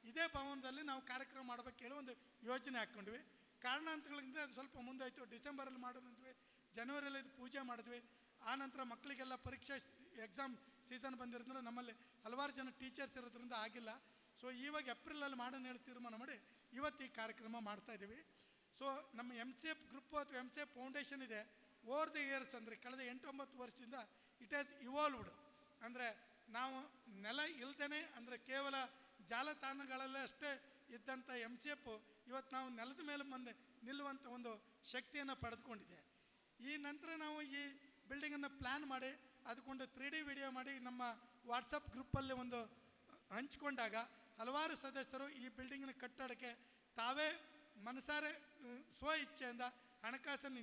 ಇದೇ ಭವನದಲ್ಲಿ ನಾವು ಕಾರ್ಯಕ್ರಮ ಮಾಡಬೇಕು ಹೇಳಿ ಒಂದು ಯೋಜನೆ ಹಾಕ್ಕೊಂಡ್ವಿ. ಕಾರಣಾಂತರಗಳಿಂದ ಅದು ಸ್ವಲ್ಪ ಮುಂದಾಯಿತು. ಡಿಸೆಂಬರಲ್ಲಿ ಮಾಡೋದಂದ್ವಿ, ಜನವರಿಯಲ್ಲಿ ಇದು ಪೂಜೆ ಮಾಡಿದ್ವಿ. ಆನಂತರ ಮಕ್ಕಳಿಗೆಲ್ಲ ಪರೀಕ್ಷೆ ಎಕ್ಸಾಮ್ ಸೀಸನ್ ಬಂದಿರೋದ್ರಿಂದ ನಮ್ಮಲ್ಲಿ ಹಲವಾರು ಜನ ಟೀಚರ್ಸ್ ಇರೋದ್ರಿಂದ ಆಗಿಲ್ಲ. ಸೊ ಇವಾಗ ಏಪ್ರಿಲಲ್ಲಿ ಮಾಡೋಣ ಹೇಳಿ ತೀರ್ಮಾನ ಮಾಡಿ ಇವತ್ತು ಈ ಕಾರ್ಯಕ್ರಮ ಮಾಡ್ತಾಯಿದ್ದೀವಿ. ಸೊ ನಮ್ಮ MCF ಗ್ರೂಪು ಅಥವಾ MCF ಫೌಂಡೇಶನ್ ಇದೆ, ಓವರ್ ದಿ ಇಯರ್ಸ್ ಅಂದರೆ ಕಳೆದ 8-9 ವರ್ಷದಿಂದ ಇಟ್ ಹ್ಯಾಸ್ ಇವಾಲ್ವ್ಡ್. ಅಂದರೆ ನಾವು ನೆಲ ಇಲ್ದೇ ಅಂದರೆ ಕೇವಲ ಜಾಲತಾಣಗಳಲ್ಲೇ ಅಷ್ಟೇ ಇದ್ದಂಥ MCF ಇವತ್ತು ನಾವು ನೆಲದ ಮೇಲೆ ಮುಂದೆ ನಿಲ್ಲುವಂಥ ಒಂದು ಶಕ್ತಿಯನ್ನು ಪಡೆದುಕೊಂಡಿದೆ. ಈ ನಂತರ ನಾವು ಈ ಬಿಲ್ಡಿಂಗನ್ನು ಪ್ಲ್ಯಾನ್ ಮಾಡಿ ಅದಕ್ಕೊಂದು 3D ವಿಡಿಯೋ ಮಾಡಿ ನಮ್ಮ ವಾಟ್ಸಪ್ ಗ್ರೂಪಲ್ಲಿ ಒಂದು ಹಂಚಿಕೊಂಡಾಗ ಹಲವಾರು ಸದಸ್ಯರು ಈ ಬಿಲ್ಡಿಂಗಿನ ಕಟ್ಟಡಕ್ಕೆ ತಾವೇ ಮನಸಾರೆ ಸ್ವ ಇಚ್ಛೆಯಿಂದ ಹಣಕಾಸನ್ನು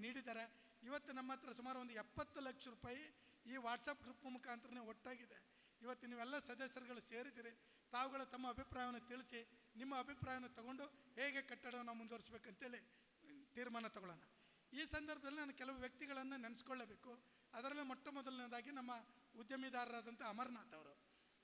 ನೀಡಿದ್ದಾರೆ. ಇವತ್ತು ನಮ್ಮ ಹತ್ರ ಸುಮಾರು ಒಂದು 70 ಲಕ್ಷ ರೂಪಾಯಿ ಈ ವಾಟ್ಸಪ್ ಗ್ರೂಪ್ ಮುಖಾಂತರನೇ ಒಟ್ಟಾಗಿದೆ. ಇವತ್ತು ನೀವೆಲ್ಲ ಸದಸ್ಯರುಗಳು ಸೇರಿದ್ದೀರಿ, ತಾವುಗಳು ತಮ್ಮ ಅಭಿಪ್ರಾಯವನ್ನು ತಿಳಿಸಿ ನಿಮ್ಮ ಅಭಿಪ್ರಾಯವನ್ನು ತಗೊಂಡು ಹೇಗೆ ಕಟ್ಟಡವನ್ನು ಮುಂದುವರಿಸಬೇಕಂತೇಳಿ ತೀರ್ಮಾನ ತಗೊಳ್ಳೋಣ. ಈ ಸಂದರ್ಭದಲ್ಲಿ ನಾನು ಕೆಲವು ವ್ಯಕ್ತಿಗಳನ್ನು ನೆನೆಸ್ಕೊಳ್ಳಬೇಕು. ಅದರಲ್ಲೂ ಮೊಟ್ಟ ಮೊದಲನೇದಾಗಿ ನಮ್ಮ ಉದ್ಯಮಿದಾರರಾದಂಥ ಅಮರನಾಥ್ ಅವರು.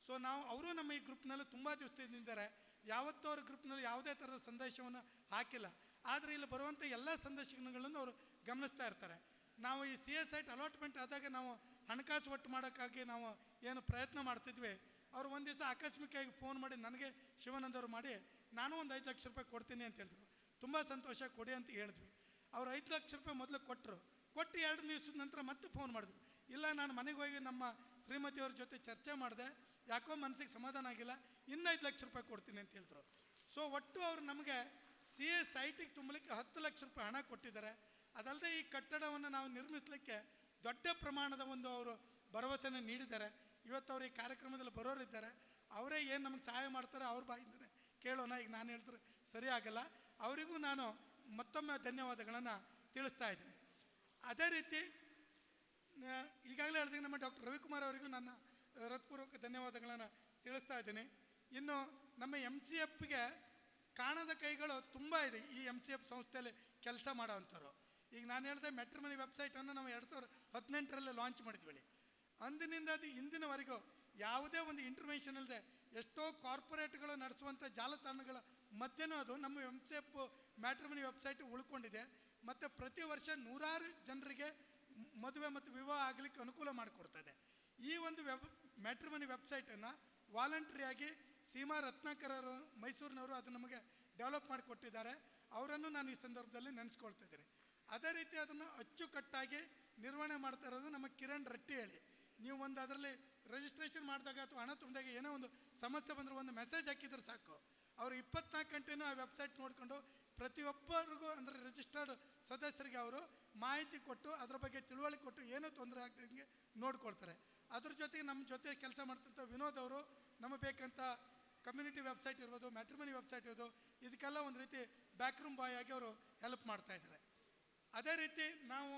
ಸೊ ಅವರು ನಮ್ಮ ಈ ಗ್ರೂಪ್ನಲ್ಲಿ ತುಂಬ ದಿವಸದಿಂದಿದ್ದಾರೆ. ಯಾವತ್ತೂ ಅವ್ರ ಗ್ರೂಪ್ನಲ್ಲಿ ಯಾವುದೇ ಥರದ ಸಂದೇಶವನ್ನು ಹಾಕಿಲ್ಲ. ಆದರೆ ಇಲ್ಲಿ ಬರುವಂಥ ಎಲ್ಲ ಸಂದೇಶಗಳನ್ನು ಅವರು ಗಮನಿಸ್ತಾ ಇರ್ತಾರೆ. ನಾವು ಈ CS ಸೈಟ್ ಅಲಾಟ್ಮೆಂಟ್ ಆದಾಗ ನಾವು ಹಣಕಾಸು ಒಟ್ಟು ಮಾಡೋಕ್ಕಾಗಿ ನಾವು ಏನು ಪ್ರಯತ್ನ ಮಾಡ್ತಿದ್ವಿ, ಅವರು ಒಂದು ದಿವಸ ಆಕಸ್ಮಿಕವಾಗಿ ಫೋನ್ ಮಾಡಿ ನನಗೆ ಶಿವಾನಂದವರು ಮಾಡಿ ನಾನು ಒಂದು 5 ಲಕ್ಷ ರೂಪಾಯಿ ಕೊಡ್ತೀನಿ ಅಂತ ಹೇಳಿದ್ರು. ತುಂಬ ಸಂತೋಷ, ಕೊಡಿ ಅಂತ ಹೇಳಿದ್ವಿ. ಅವ್ರು 5 ಲಕ್ಷ ರೂಪಾಯಿ ಮೊದಲು ಕೊಟ್ಟರು. ಕೊಟ್ಟು 2 ದಿವಸದ ನಂತರ ಮತ್ತೆ ಫೋನ್ ಮಾಡಿದ್ರು, ಇಲ್ಲ ನಾನು ಮನೆಗೆ ಹೋಗಿ ನಮ್ಮ ಶ್ರೀಮತಿಯವ್ರ ಜೊತೆ ಚರ್ಚೆ ಮಾಡಿದೆ, ಯಾಕೋ ಮನಸ್ಸಿಗೆ ಸಮಾಧಾನ ಆಗಿಲ್ಲ, ಇನ್ನೂ 5 ಲಕ್ಷ ರೂಪಾಯಿ ಕೊಡ್ತೀನಿ ಅಂತ ಹೇಳಿದ್ರು. ಸೊ ಒಟ್ಟು ಅವರು ನಮಗೆ CS ಸೈಟಿಗೆ ತುಂಬಲಿಕ್ಕೆ 10 ಲಕ್ಷ ರೂಪಾಯಿ ಹಣ ಕೊಟ್ಟಿದ್ದಾರೆ. ಅದಲ್ಲದೆ ಈ ಕಟ್ಟಡವನ್ನು ನಾವು ನಿರ್ಮಿಸಲಿಕ್ಕೆ ದೊಡ್ಡ ಪ್ರಮಾಣದ ಒಂದು ಅವರು ಭರವಸೆಯನ್ನು ನೀಡಿದ್ದಾರೆ. ಇವತ್ತು ಅವರು ಈ ಕಾರ್ಯಕ್ರಮದಲ್ಲಿ ಬರೋರಿದ್ದಾರೆ, ಅವರೇ ಏನು ನಮಗೆ ಸಹಾಯ ಮಾಡ್ತಾರೆ ಅವ್ರ ಬಾಯಿಂದನೇ ಕೇಳೋಣ. ಈಗ ನಾನು ಹೇಳಿದ್ರೆ ಸರಿ ಆಗಲ್ಲ, ಅವರಿಗೂ ನಾನು ಮತ್ತೊಮ್ಮೆ ಧನ್ಯವಾದಗಳನ್ನು ತಿಳಿಸ್ತಾ ಇದ್ದೀನಿ. ಅದೇ ರೀತಿ ಈಗಾಗಲೇ ಹೇಳಿದಾಗ ನಮ್ಮ ಡಾಕ್ಟರ್ ರವಿಕುಮಾರ್ ಅವರಿಗೂ ನನ್ನ ಹೃತ್ಪೂರ್ವಕ ಧನ್ಯವಾದಗಳನ್ನು ತಿಳಿಸ್ತಾ ಇದ್ದೀನಿ. ಇನ್ನು ನಮ್ಮ MCFಗೆ ಕಾಣದ ಕೈಗಳು ತುಂಬ ಇದೆ ಈ MCF ಸಂಸ್ಥೆಯಲ್ಲಿ ಕೆಲಸ ಮಾಡೋವಂಥವ್ರು. ಈಗ ನಾನು ಹೇಳಿದೆ ಮ್ಯಾಟ್ರಿಮನಿ ವೆಬ್ಸೈಟನ್ನು ನಾವು 2018ರಲ್ಲಿ ಲಾಂಚ್ ಮಾಡಿದ್ವಿ. ಅಂದಿನಿಂದ ಅದು ಇಂದಿನವರೆಗೂ ಯಾವುದೇ ಒಂದು ಇಂಟರ್ವೆನ್ಷನ್ ಇಲ್ಲದೆ ಎಷ್ಟೋ ಕಾರ್ಪೊರೇಟ್ಗಳು ನಡೆಸುವಂಥ ಜಾಲತಾಣಗಳ ಮಧ್ಯೆನೂ ಅದು ನಮ್ಮ MCF ಮ್ಯಾಟ್ರಿಮನಿ ವೆಬ್ಸೈಟ್ ಉಳ್ಕೊಂಡಿದೆ. ಮತ್ತು ಪ್ರತಿ ವರ್ಷ 100 ಜನರಿಗೆ ಮದುವೆ ಮತ್ತು ವಿವಾಹ ಆಗಲಿಕ್ಕೆ ಅನುಕೂಲ ಮಾಡಿಕೊಡ್ತದೆ. ಈ ಒಂದು ಮ್ಯಾಟ್ರಿಮನಿ ವೆಬ್ಸೈಟನ್ನು ವಾಲಂಟ್ರಿಯಾಗಿ ಸೀಮಾ ರತ್ನಾಕರರು ಮೈಸೂರಿನವರು ಅದು ನಮಗೆ ಡೆವಲಪ್ ಮಾಡಿಕೊಟ್ಟಿದ್ದಾರೆ. ಅವರನ್ನು ನಾನು ಈ ಸಂದರ್ಭದಲ್ಲಿ ನೆನೆಸ್ಕೊಳ್ತಾ ಇದ್ದೀನಿ. ಅದೇ ರೀತಿ ಅದನ್ನು ಅಚ್ಚುಕಟ್ಟಾಗಿ ನಿರ್ವಹಣೆ ಮಾಡ್ತಾ ಇರೋದು ನಮ್ಮ ಕಿರಣ್ ರೆಡ್ಡಿ ಹೇಳಿ. ನೀವು ಒಂದು ಅದರಲ್ಲಿ ರಿಜಿಸ್ಟ್ರೇಷನ್ ಮಾಡಿದಾಗ ಅಥವಾ ಹಣ ತುಂಬಿದಾಗ ಏನೋ ಒಂದು ಸಮಸ್ಯೆ ಬಂದರೆ ಒಂದು ಮೆಸೇಜ್ ಹಾಕಿದ್ರೆ ಸಾಕು, ಅವರು 24 ಗಂಟೆನೂ ಆ ವೆಬ್ಸೈಟ್ ನೋಡಿಕೊಂಡು ಪ್ರತಿಯೊಬ್ಬರಿಗೂ ಅಂದರೆ ರಿಜಿಸ್ಟರ್ಡ್ ಸದಸ್ಯರಿಗೆ ಅವರು ಮಾಹಿತಿ ಕೊಟ್ಟು ಅದರ ಬಗ್ಗೆ ತಿಳುವಳಿಕೆ ಕೊಟ್ಟು ಏನೂ ತೊಂದರೆ ಆಗದಂಗೆ ನೋಡ್ಕೊಳ್ತಾರೆ. ಅದ್ರ ಜೊತೆಗೆ ನಮ್ಮ ಜೊತೆ ಕೆಲಸ ಮಾಡ್ತಂಥ ವಿನೋದ್ ಅವರು ನಮಗೆ ಬೇಕಂತ ಕಮ್ಯುನಿಟಿ ವೆಬ್ಸೈಟ್ ಇರ್ಬೋದು, ಮ್ಯಾಟ್ರಿಮನಿ ವೆಬ್ಸೈಟ್ ಇರ್ಬೋದು, ಇದಕ್ಕೆಲ್ಲ ಒಂದು ರೀತಿ ಬ್ಯಾಕ್ರೂಮ್ ಬಾಯ್ ಆಗಿ ಅವರು ಹೆಲ್ಪ್ ಮಾಡ್ತಾಯಿದ್ದಾರೆ. ಅದೇ ರೀತಿ ನಾವು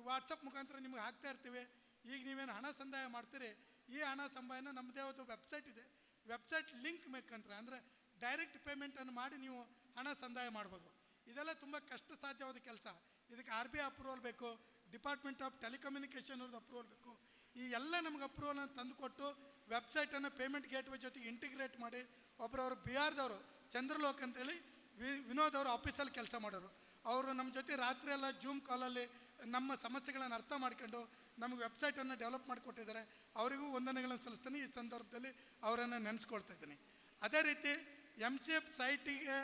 ವಾಟ್ಸಪ್ ಮುಖಾಂತರ ನಿಮಗೆ ಹಾಕ್ತಾ ಇರ್ತೀವಿ. ಈಗ ನೀವೇನು ಹಣ ಸಂದಾಯ ಮಾಡ್ತೀರಿ, ಈ ಹಣ ಸಂದಾಯನ ನಮ್ಮದೇ ಒಂದು ವೆಬ್ಸೈಟ್ ಇದೆ, ವೆಬ್ಸೈಟ್ ಲಿಂಕ್ ಬೇಕಂತ ಅಂದರೆ ಡೈರೆಕ್ಟ್ ಪೇಮೆಂಟನ್ನು ಮಾಡಿ ನೀವು ಹಣ ಸಂದಾಯ ಮಾಡ್ಬೋದು. ಇದೆಲ್ಲ ತುಂಬ ಕಷ್ಟ ಸಾಧ್ಯವಾದ ಕೆಲಸ. ಇದಕ್ಕೆ RBI ಅಪ್ರೂವಲ್ ಬೇಕು, ಡಿಪಾರ್ಟ್ಮೆಂಟ್ ಆಫ್ ಟೆಲಿಕಮ್ಯುನಿಕೇಷನ್ ಅವ್ರದ್ದು ಅಪ್ರೂವಲ್ ಬೇಕು. ಈ ಎಲ್ಲ ನಮಗೆ ಅಪ್ರೂವಲನ್ನು ತಂದುಕೊಟ್ಟು ವೆಬ್ಸೈಟನ್ನು ಪೇಮೆಂಟ್ ಗೇಟ್ವೇ ಜೊತೆಗೆ ಇಂಟಿಗ್ರೇಟ್ ಮಾಡಿ ಒಬ್ಬರವರು ಬಿಹಾರದವರು ಚಂದ್ರಲೋಕ್ ಅಂತೇಳಿ ವಿನೋದ್ ಅವರು ಆಫೀಸಲ್ಲಿ ಕೆಲಸ ಮಾಡೋರು. ಅವರು ನಮ್ಮ ಜೊತೆ ರಾತ್ರಿ ಎಲ್ಲ ಜೂಮ್ ಕಾಲಲ್ಲಿ ನಮ್ಮ ಸಮಸ್ಯೆಗಳನ್ನು ಅರ್ಥ ಮಾಡ್ಕೊಂಡು ನಮಗೆ ವೆಬ್ಸೈಟನ್ನು ಡೆವಲಪ್ ಮಾಡಿಕೊಟ್ಟಿದ್ದಾರೆ. ಅವರಿಗೂ ವಂದನೆಗಳನ್ನು ಸಲ್ಲಿಸ್ತೀನಿ. ಈ ಸಂದರ್ಭದಲ್ಲಿ ಅವರನ್ನು ನೆನೆಸ್ಕೊಳ್ತಾ ಇದ್ದೀನಿ. ಅದೇ ರೀತಿ MCF ಸೈಟಿಗೆ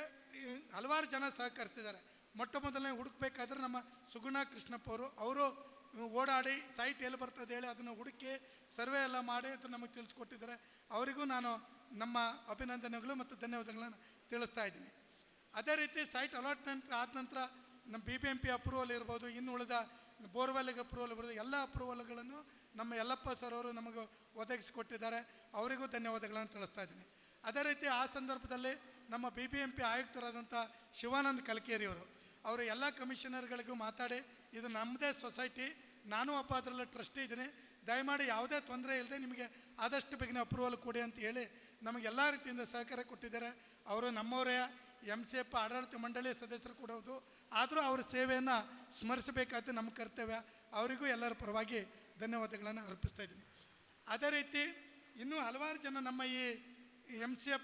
ಹಲವಾರು ಜನ ಸಹಕರಿಸಿದ್ದಾರೆ. ಮೊಟ್ಟ ಮೊದಲನೇ ಹುಡುಕಬೇಕಾದ್ರೆ ನಮ್ಮ ಸುಗುಣ ಕೃಷ್ಣಪ್ಪ ಅವರು ಓಡಾಡಿ ಸೈಟ್ ಎಲ್ಲಿ ಬರ್ತದೆ ಹೇಳಿ ಅದನ್ನು ಹುಡುಕಿ ಸರ್ವೆ ಎಲ್ಲ ಮಾಡಿ ಅದು ನಮಗೆ ತಿಳಿಸ್ಕೊಟ್ಟಿದ್ದಾರೆ. ಅವರಿಗೂ ನಾನು ನಮ್ಮ ಅಭಿನಂದನೆಗಳು ಮತ್ತು ಧನ್ಯವಾದಗಳನ್ನು ತಿಳಿಸ್ತಾ ಇದ್ದೀನಿ. ಅದೇ ರೀತಿ ಸೈಟ್ ಅಲಾಟ್ಮೆಂಟ್ ಆದ ನಂತರ ನಮ್ಮ BBMP ಅಪ್ರೂವಲ್ ಇರ್ಬೋದು, ಇನ್ನು ಉಳಿದ ಬೋರ್ವೆಲ್ಗೆ ಅಪ್ರೂವಲ್ ಇರ್ಬೋದು, ಎಲ್ಲ ಅಪ್ರೂವಲ್ಗಳನ್ನು ನಮ್ಮ ಯಲ್ಲಪ್ಪ ಸರ್ ಅವರು ನಮಗೆ ಒದಗಿಸಿಕೊಟ್ಟಿದ್ದಾರೆ. ಅವರಿಗೂ ಧನ್ಯವಾದಗಳನ್ನು ತಿಳಿಸ್ತಾ ಇದ್ದೀನಿ. ಅದೇ ರೀತಿ ಆ ಸಂದರ್ಭದಲ್ಲಿ ನಮ್ಮ BBMP ಆಯುಕ್ತರಾದಂಥ ಶಿವಾನಂದ್ ಕಲ್ಕೇರಿಯವರು ಅವರು ಎಲ್ಲ ಕಮಿಷನರ್ಗಳಿಗೂ ಮಾತಾಡಿ, ಇದು ನಮ್ಮದೇ ಸೊಸೈಟಿ, ನಾನು ಒಬ್ಬ ಅದರಲ್ಲಿ ಟ್ರಸ್ಟಿ ಇದ್ದೀನಿ, ದಯಮಾಡಿ ಯಾವುದೇ ತೊಂದರೆ ಇಲ್ಲದೆ ನಿಮಗೆ ಆದಷ್ಟು ಬೇಗನೆ ಅಪ್ರೂವಲ್ ಕೊಡಿ ಅಂತ ಹೇಳಿ ನಮಗೆಲ್ಲ ರೀತಿಯಿಂದ ಸಹಕಾರ ಕೊಟ್ಟಿದ್ದಾರೆ. ಅವರು ನಮ್ಮವರೇ MCF ಆಡಳಿತ ಮಂಡಳಿ ಸದಸ್ಯರು ಕೂಡ ಹೌದು. ಆದರೂ ಅವರ ಸೇವೆಯನ್ನು ಸ್ಮರಿಸಬೇಕಾದ ನಮ್ಮ ಕರ್ತವ್ಯ. ಅವರಿಗೂ ಎಲ್ಲರ ಪರವಾಗಿ ಧನ್ಯವಾದಗಳನ್ನು ಅರ್ಪಿಸ್ತಾ ಇದ್ದೀನಿ. ಅದೇ ರೀತಿ ಇನ್ನೂ ಹಲವಾರು ಜನ ನಮ್ಮ ಈ MCF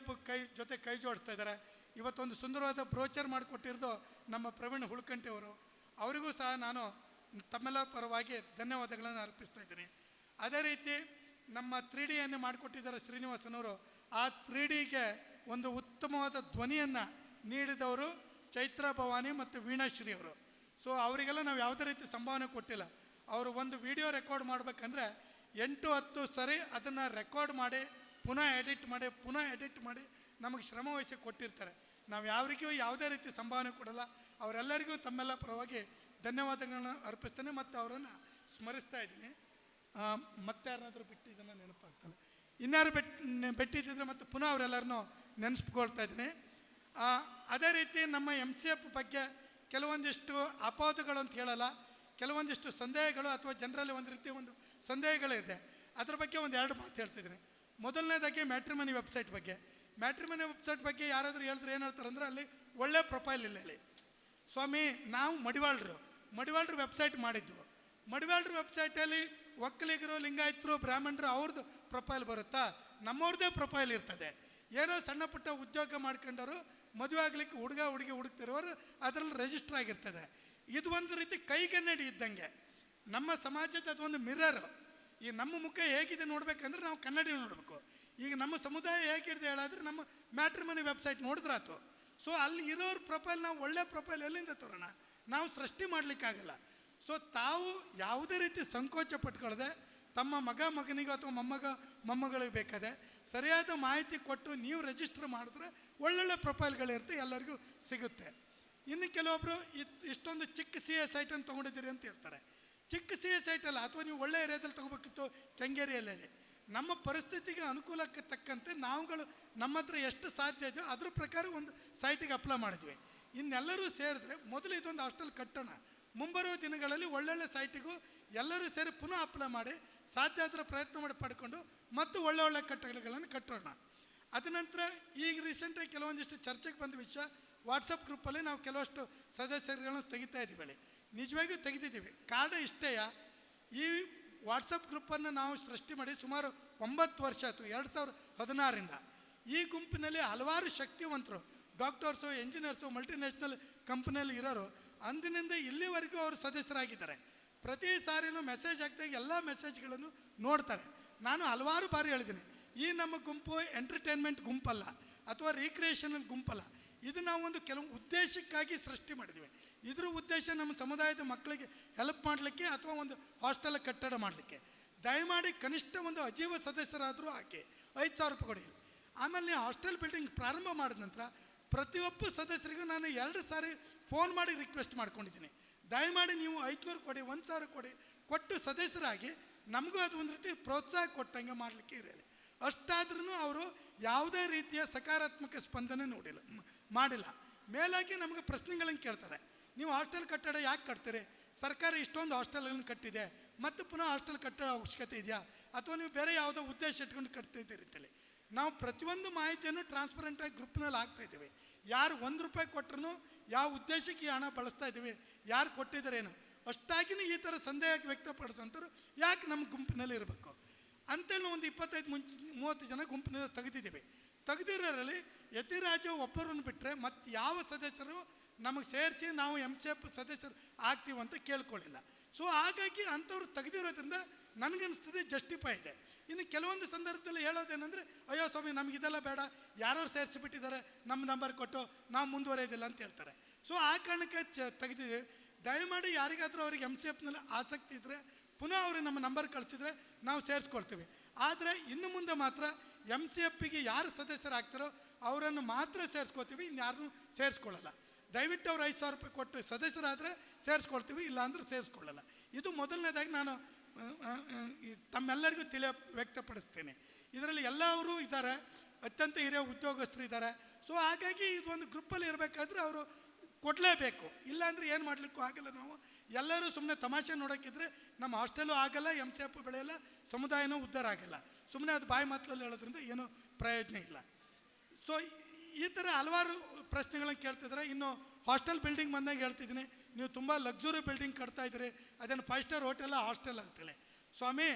ಜೊತೆ ಕೈ ಜೋಡಿಸ್ತಾ ಇದ್ದಾರೆ. ಇವತ್ತೊಂದು ಸುಂದರವಾದ ಬ್ರೋಚರ್ ಮಾಡಿಕೊಟ್ಟಿರೋದು ನಮ್ಮ ಪ್ರವೀಣ್ ಹುಳ್ಕಂಟಿ ಅವರು. ಅವರಿಗೂ ಸಹ ನಾನು ತಮ್ಮೆಲ್ಲ ಪರವಾಗಿ ಧನ್ಯವಾದಗಳನ್ನು ಅರ್ಪಿಸ್ತಾ ಇದ್ದೀನಿ. ಅದೇ ರೀತಿ ನಮ್ಮ 3Dಯನ್ನು ಮಾಡಿಕೊಟ್ಟಿದ್ದಾರೆ ಶ್ರೀನಿವಾಸನವರು. ಆ 3Dಗೆ ಒಂದು ಉತ್ತಮವಾದ ಧ್ವನಿಯನ್ನು ನೀಡಿದವರು ಚೈತ್ರ ಭವಾನಿ ಮತ್ತು ವೀಣಾಶ್ರೀ ಅವರು. ಸೊ ಅವರಿಗೆಲ್ಲ ನಾವು ಯಾವುದೇ ರೀತಿ ಸಂಭಾವನೆ ಕೊಟ್ಟಿಲ್ಲ. ಅವರು ಒಂದು ವಿಡಿಯೋ ರೆಕಾರ್ಡ್ ಮಾಡಬೇಕಂದ್ರೆ 8-10 ಸರಿ ಅದನ್ನು ರೆಕಾರ್ಡ್ ಮಾಡಿ ಪುನಃ ಎಡಿಟ್ ಮಾಡಿ ನಮಗೆ ಶ್ರಮ ವಹಿಸಿ ಕೊಟ್ಟಿರ್ತಾರೆ. ನಾವು ಯಾರಿಗೂ ಯಾವುದೇ ರೀತಿ ಸಂಭಾವನೆ ಕೊಡಲ್ಲ. ಅವರೆಲ್ಲರಿಗೂ ತಮ್ಮೆಲ್ಲ ಪರವಾಗಿ ಧನ್ಯವಾದಗಳನ್ನ ಅರ್ಪಿಸ್ತೇನೆ ಮತ್ತು ಅವರನ್ನು ಸ್ಮರಿಸ್ತಾ ಇದ್ದೀನಿ. ಮತ್ತೆ ಯಾರನ್ನಾದರೂ ಬಿಟ್ಟಿದ್ದನ್ನು ನೆನಪಾಗ್ತಾನೆ, ಇನ್ಯಾರು ಬಿಟ್ಟಿದ್ದರೆ ಮತ್ತು ಪುನಃ ಅವರೆಲ್ಲರನ್ನೂ ನೆನೆಸ್ಕೊಳ್ತಾ ಇದ್ದೀನಿ. ಅದೇ ರೀತಿ ನಮ್ಮ MCF ಬಗ್ಗೆ ಕೆಲವೊಂದಿಷ್ಟು ಅಪವಾದಗಳು ಅಂತ ಹೇಳಲ್ಲ, ಕೆಲವೊಂದಿಷ್ಟು ಸಂದೇಹಗಳು ಅಥವಾ ಜನರಲ್ಲಿ ಒಂದು ರೀತಿ ಒಂದು ಸಂದೇಹಗಳಿದೆ. ಅದ್ರ ಬಗ್ಗೆ ಒಂದು 2 ಮಾತು ಹೇಳ್ತಿದ್ದೀನಿ. ಮೊದಲನೇದಾಗಿ ಮ್ಯಾಟ್ರಿಮನಿ ವೆಬ್ಸೈಟ್ ಬಗ್ಗೆ ಯಾರಾದರೂ ಹೇಳಿದ್ರೆ ಏನು ಹೇಳ್ತಾರೆ ಅಂದರೆ ಅಲ್ಲಿ ಒಳ್ಳೆ ಪ್ರೊಫೈಲ್ ಇಲ್ಲ ಹೇಳಿ. ಸ್ವಾಮಿ, ನಾವು ಮಡಿವಾಳರು ವೆಬ್ಸೈಟ್ ಮಾಡಿದ್ವು. ಮಡಿವಾಳರು ವೆಬ್ಸೈಟಲ್ಲಿ ಒಕ್ಕಲಿಗರು, ಲಿಂಗಾಯತರು, ಬ್ರಾಹ್ಮಣರು ಅವ್ರದ್ದು ಪ್ರೊಫೈಲ್ ಬರುತ್ತಾ? ನಮ್ಮವ್ರದ್ದೇ ಪ್ರೊಫೈಲ್ ಇರ್ತದೆ. ಏನೋ ಸಣ್ಣ ಪುಟ್ಟ ಉದ್ಯೋಗ ಮಾಡ್ಕೊಂಡವರು ಮದುವೆ ಆಗಲಿಕ್ಕೆ ಹುಡುಗಿ ಹುಡುಕ್ತಿರೋರು ಅದರಲ್ಲಿ ರಿಜಿಸ್ಟರ್ ಆಗಿರ್ತದೆ. ಇದು ಒಂದು ರೀತಿ ಕೈಗನ್ನಡಿ ಇದ್ದಂಗೆ. ನಮ್ಮ ಸಮಾಜದ ಅದೊಂದು ಮಿರರು. ಈ ನಮ್ಮ ಮುಖ ಹೇಗಿದೆ ನೋಡ್ಬೇಕಂದ್ರೆ ನಾವು ಕನ್ನಡಿ ನೋಡಬೇಕು. ಈಗ ನಮ್ಮ ಸಮುದಾಯ ಹೇಗಿದೆ ಹೇಳಾದ್ರೆ ನಮ್ಮ ಮ್ಯಾಟ್ರಿಮನಿ ವೆಬ್ಸೈಟ್ ನೋಡಿದ್ರಾತು. ಸೊ ಅಲ್ಲಿ ಇರೋರ ಪ್ರೊಫೈಲ್ ನಾವು ಒಳ್ಳೆ ಪ್ರೊಫೈಲ್ ಎಲ್ಲಿಂದ ತೋರೋಣ? ನಾವು ಸೃಷ್ಟಿ ಮಾಡಲಿಕ್ಕಾಗಲ್ಲ. ಸೊ ತಾವು ಯಾವುದೇ ರೀತಿ ಸಂಕೋಚ ಪಟ್ಕೊಳ್ಳದೆ ತಮ್ಮ ಮಗನಿಗೆ ಅಥವಾ ಮೊಮ್ಮಗಳಿಗೆ ಬೇಕಾದೆ ಸರಿಯಾದ ಮಾಹಿತಿ ಕೊಟ್ಟು ನೀವು ರಿಜಿಸ್ಟರ್ ಮಾಡಿದ್ರೆ ಒಳ್ಳೊಳ್ಳೆ ಪ್ರೊಫೈಲ್ಗಳಿರುತ್ತೆ, ಎಲ್ಲರಿಗೂ ಸಿಗುತ್ತೆ. ಇನ್ನು ಕೆಲವೊಬ್ಬರು ಇಷ್ಟೊಂದು ಚಿಕ್ಕ CA ಸೈಟನ್ನು ತೊಗೊಂಡಿದ್ದೀರಿ ಅಂತ ಹೇಳ್ತಾರೆ. ಚಿಕ್ಕ CA ಸೈಟ್ ಅಲ್ಲ, ಅಥವಾ ನೀವು ಒಳ್ಳೆ ಏರಿಯಾದಲ್ಲಿ ತೊಗೋಬೇಕಿತ್ತು ಕೆಂಗೇರಿಯಲ್ಲಿ. ನಮ್ಮ ಪರಿಸ್ಥಿತಿಗೆ ಅನುಕೂಲಕ್ಕೆ ತಕ್ಕಂತೆ ನಾವುಗಳು ನಮ್ಮ ಹತ್ರ ಎಷ್ಟು ಸಾಧ್ಯ ಇದೆಯೋ ಅದ್ರ ಪ್ರಕಾರ ಒಂದು ಸೈಟಿಗೆ ಅಪ್ಲೈ ಮಾಡಿದ್ವಿ. ಇನ್ನೆಲ್ಲರೂ ಸೇರಿದ್ರೆ ಮೊದಲು ಇದೊಂದು ಹಾಸ್ಟೆಲ್ ಕಟ್ಟೋಣ. ಮುಂಬರುವ ದಿನಗಳಲ್ಲಿ ಒಳ್ಳೊಳ್ಳೆ ಸೈಟಿಗೂ ಎಲ್ಲರೂ ಸೇರಿ ಪುನಃ ಅಪ್ಲೈ ಮಾಡಿ ಸಾಧ್ಯ ಆದ್ರೆ ಪ್ರಯತ್ನ ಮಾಡಿ ಪಡ್ಕೊಂಡು ಮತ್ತು ಒಳ್ಳೊಳ್ಳೆ ಕಟ್ಟಡಗಳನ್ನು ಕಟ್ಟೋಣ. ಅದ ನಂತರ ಈಗ ರೀಸೆಂಟಾಗಿ ಕೆಲವೊಂದಿಷ್ಟು ಚರ್ಚೆಗೆ ಬಂದ ವಿಷಯ, ವಾಟ್ಸಪ್ ಗ್ರೂಪಲ್ಲಿ ನಾವು ಕೆಲವಷ್ಟು ಸದಸ್ಯರುಗಳನ್ನು ತೆಗಿತಾ ಇದ್ದೀವಿ. ನಿಜವಾಗಿಯೂ ತೆಗೆದಿದ್ದೀವಿ. ಕಾರಣ ಇಷ್ಟೇಯ, ಈ ವಾಟ್ಸಪ್ ಗ್ರೂಪನ್ನು ನಾವು ಸೃಷ್ಟಿ ಮಾಡಿ ಸುಮಾರು 9 ವರ್ಷ ಆಯಿತು, 2016ರಿಂದ. ಈ ಗುಂಪಿನಲ್ಲಿ ಹಲವಾರು ಶಕ್ತಿವಂತರು, ಡಾಕ್ಟರ್ಸು, ಎಂಜಿನಿಯರ್ಸು, ಮಲ್ಟಿನ್ಯಾಷನಲ್ ಕಂಪ್ನಿಯಲ್ಲಿ ಇರೋರು ಅಂದಿನಿಂದ ಇಲ್ಲಿವರೆಗೂ ಅವರು ಸದಸ್ಯರಾಗಿದ್ದಾರೆ. ಪ್ರತಿ ಸಾರಿನೂ ಮೆಸೇಜ್ ಆಗ್ತಾಗ ಎಲ್ಲ ಮೆಸೇಜ್ಗಳನ್ನು ನೋಡ್ತಾರೆ. ನಾನು ಹಲವಾರು ಬಾರಿ ಹೇಳಿದ್ದೀನಿ, ಈ ನಮ್ಮ ಗುಂಪು ಎಂಟರ್ಟೈನ್ಮೆಂಟ್ ಗುಂಪಲ್ಲ ಅಥವಾ ರೀಕ್ರಿಯೇಷನಲ್ ಗುಂಪಲ್ಲ. ಇದು ನಾವು ಒಂದು ಕೆಲವು ಉದ್ದೇಶಕ್ಕಾಗಿ ಸೃಷ್ಟಿ ಮಾಡಿದ್ವಿ. ಇದ್ರ ಉದ್ದೇಶ ನಮ್ಮ ಸಮುದಾಯದ ಮಕ್ಕಳಿಗೆ ಹೆಲ್ಪ್ ಮಾಡಲಿಕ್ಕೆ ಅಥವಾ ಒಂದು ಹಾಸ್ಟೆಲ್ ಕಟ್ಟಡ ಮಾಡಲಿಕ್ಕೆ. ದಯಮಾಡಿ ಕನಿಷ್ಠ ಒಂದು ಅಜೀವ ಸದಸ್ಯರಾದರೂ ಹಾಕಿ 5,000 ರೂಪಾಯಿ ಕೊಡಿ. ಆಮೇಲೆ ನೀವು ಹಾಸ್ಟೆಲ್ ಬಿಲ್ಡಿಂಗ್ ಪ್ರಾರಂಭ ಮಾಡಿದ ನಂತರ ಪ್ರತಿಯೊಬ್ಬ ಸದಸ್ಯರಿಗೂ ನಾನು 2 ಸಾರಿ ಫೋನ್ ಮಾಡಿ ರಿಕ್ವೆಸ್ಟ್ ಮಾಡ್ಕೊಂಡಿದ್ದೀನಿ. ದಯಮಾಡಿ ನೀವು 500 ಕೊಡಿ, 1,000 ಕೊಡಿ, ಕೊಟ್ಟು ಸದಸ್ಯರಾಗಿ ನಮಗೂ ಅದು ಒಂದು ರೀತಿ ಪ್ರೋತ್ಸಾಹ ಕೊಟ್ಟಂಗೆ ಮಾಡಲಿಕ್ಕೆ ಇರಲಿ. ಅಷ್ಟಾದ್ರೂ ಅವರು ಯಾವುದೇ ರೀತಿಯ ಸಕಾರಾತ್ಮಕ ಸ್ಪಂದನೆ ಮಾಡಿಲ್ಲ. ಮೇಲಾಗಿ ನಮಗೆ ಪ್ರಶ್ನೆಗಳನ್ನು ಕೇಳ್ತಾರೆ. ನೀವು ಹಾಸ್ಟೆಲ್ ಕಟ್ಟಡ ಯಾಕೆ ಕಟ್ತೀರಿ? ಸರ್ಕಾರ ಇಷ್ಟೊಂದು ಹಾಸ್ಟೆಲ್ಗಳನ್ನು ಕಟ್ಟಿದೆ, ಮತ್ತು ಪುನಃ ಹಾಸ್ಟೆಲ್ ಕಟ್ಟಡ ಅವಶ್ಯಕತೆ ಇದೆಯಾ? ಅಥವಾ ನೀವು ಬೇರೆ ಯಾವುದೋ ಉದ್ದೇಶ ಇಟ್ಕೊಂಡು ಕಟ್ತಿದ್ದೀರಿ ಅಂತೇಳಿ. ನಾವು ಪ್ರತಿಯೊಂದು ಮಾಹಿತಿಯನ್ನು ಟ್ರಾನ್ಸ್ಪರೆಂಟಾಗಿ ಗ್ರೂಪ್ನಲ್ಲಿ ಹಾಕ್ತಾಯಿದ್ದೀವಿ. ಯಾರು 1 ರೂಪಾಯಿ ಕೊಟ್ಟರು ಯಾವ ಉದ್ದೇಶಕ್ಕೆ ಈ ಹಣ ಬಳಸ್ತಾ ಇದ್ದೀವಿ, ಯಾರು ಕೊಟ್ಟಿದ್ದಾರೇನು, ಅಷ್ಟಾಗಿಯೂ ಈ ಥರ ಸಂದೇಹ ವ್ಯಕ್ತಪಡಿಸೋಂಥವ್ರು ಯಾಕೆ ನಮ್ಮ ಗುಂಪಿನಲ್ಲಿ ಇರಬೇಕು ಅಂತೇಳಿ ಒಂದು 25-30 ಜನ ಗುಂಪಿನಿಂದ ತೆಗೆದಿದ್ದೀವಿ. ತೆಗೆದಿರೋರಲ್ಲಿ ಯತಿರಾಜ ಒಬ್ಬರನ್ನು ಬಿಟ್ಟರೆ ಮತ್ತು ಯಾವ ಸದಸ್ಯರು ನಮಗೆ ಸೇರಿಸಿ ನಾವು MCF ಸದಸ್ಯರು ಆಗ್ತೀವಿ ಅಂತ ಕೇಳ್ಕೊಳ್ಳಿಲ್ಲ. ಸೊ ಹಾಗಾಗಿ ಅಂಥವ್ರು ತೆಗೆದಿರೋದ್ರಿಂದ ನನಗನ್ನಿಸ್ತದೆ ಜಸ್ಟಿಫೈ ಇದೆ. ಇನ್ನು ಕೆಲವೊಂದು ಸಂದರ್ಭದಲ್ಲಿ ಹೇಳೋದೇನೆಂದರೆ, ಅಯ್ಯೋ ಸ್ವಾಮಿ ನಮಗಿದೆಲ್ಲ ಬೇಡ, ಯಾರೋ ಸೇರಿಸಿಬಿಟ್ಟಿದ್ದಾರೆ, ನಮ್ಮ ನಂಬರ್ ಕೊಟ್ಟು ನಾವು ಮುಂದುವರೆಯೋದಿಲ್ಲ ಅಂತ ಹೇಳ್ತಾರೆ. ಸೊ ಆ ಕಾರಣಕ್ಕೆ ತೆಗೆದಿದ್ದೀವಿ. ದಯಮಾಡಿ ಯಾರಿಗಾದರೂ ಅವ್ರಿಗೆ MCFನಲ್ಲಿ ಆಸಕ್ತಿ ಇದ್ದರೆ ಪುನಃ ಅವ್ರಿಗೆ ನಮ್ಮ ನಂಬರ್ ಕಳಿಸಿದರೆ ನಾವು ಸೇರಿಸ್ಕೊಳ್ತೀವಿ. ಆದರೆ ಇನ್ನು ಮುಂದೆ ಮಾತ್ರ MCFಗೆ ಯಾರು ಸದಸ್ಯರಾಗ್ತಾರೋ ಅವರನ್ನು ಮಾತ್ರ ಸೇರಿಸ್ಕೋತೀವಿ, ಇನ್ಯಾರನ್ನೂ ಸೇರಿಸ್ಕೊಳ್ಳಲ್ಲ. ದಯವಿಟ್ಟು ಅವ್ರು 5,000 ರೂಪಾಯಿ ಕೊಟ್ಟು ಸದಸ್ಯರಾದರೆ ಸೇರಿಸ್ಕೊಳ್ತೀವಿ, ಇಲ್ಲ ಅಂದ್ರೆ ಸೇರಿಸ್ಕೊಳ್ಳಲ್ಲ. ಇದು ಮೊದಲನೇದಾಗಿ ನಾನು ತಮ್ಮೆಲ್ಲರಿಗೂ ವ್ಯಕ್ತಪಡಿಸ್ತೇನೆ. ಇದರಲ್ಲಿ ಎಲ್ಲರೂ ಇದ್ದಾರೆ, ಅತ್ಯಂತ ಹಿರಿಯ ಉದ್ಯೋಗಸ್ಥರು ಇದ್ದಾರೆ. ಸೊ ಹಾಗಾಗಿ ಇದೊಂದು ಗ್ರೂಪಲ್ಲಿ ಇರಬೇಕಾದ್ರೆ ಅವರು ಕೊಡಲೇಬೇಕು, ಇಲ್ಲಾಂದ್ರೆ ಏನು ಮಾಡಲಿಕ್ಕೂ ಆಗಲ್ಲ. ನಾವು ಎಲ್ಲರೂ ಸುಮ್ಮನೆ ತಮಾಷೆ ನೋಡೋಕ್ಕಿದ್ರೆ ನಮ್ಮ ಹಾಸ್ಟೆಲು ಆಗಲ್ಲ, MCF ಬೆಳೆಯಲ್ಲ, ಸಮುದಾಯನೂ ಉದ್ಧಾರ ಆಗಲ್ಲ. ಸುಮ್ಮನೆ ಅದು ಬಾಯಿ ಮಾತಲ್ಲಿ ಹೇಳೋದ್ರಿಂದ ಏನೂ ಪ್ರಯೋಜನ ಇಲ್ಲ. ಸೊ ಈ ಥರ ಹಲವಾರು ಪ್ರಶ್ನೆಗಳನ್ನು ಕೇಳ್ತಿದ್ರೆ. ಇನ್ನು ಹಾಸ್ಟೆಲ್ ಬಿಲ್ಡಿಂಗ್ ಬಂದಾಗ ಹೇಳ್ತಿದ್ದೀನಿ, ನೀವು ತುಂಬ ಲಕ್ಸುರಿ ಬಿಲ್ಡಿಂಗ್ ಕಟ್ತಾ ಇದ್ದೀರಿ, ಅದನ್ನು 5 ಸ್ಟಾರ್ ಹೋಟೆಲ್ಲ ಹಾಸ್ಟೆಲ್ ಅಂತೇಳಿ. ಸ್ವಾಮಿ,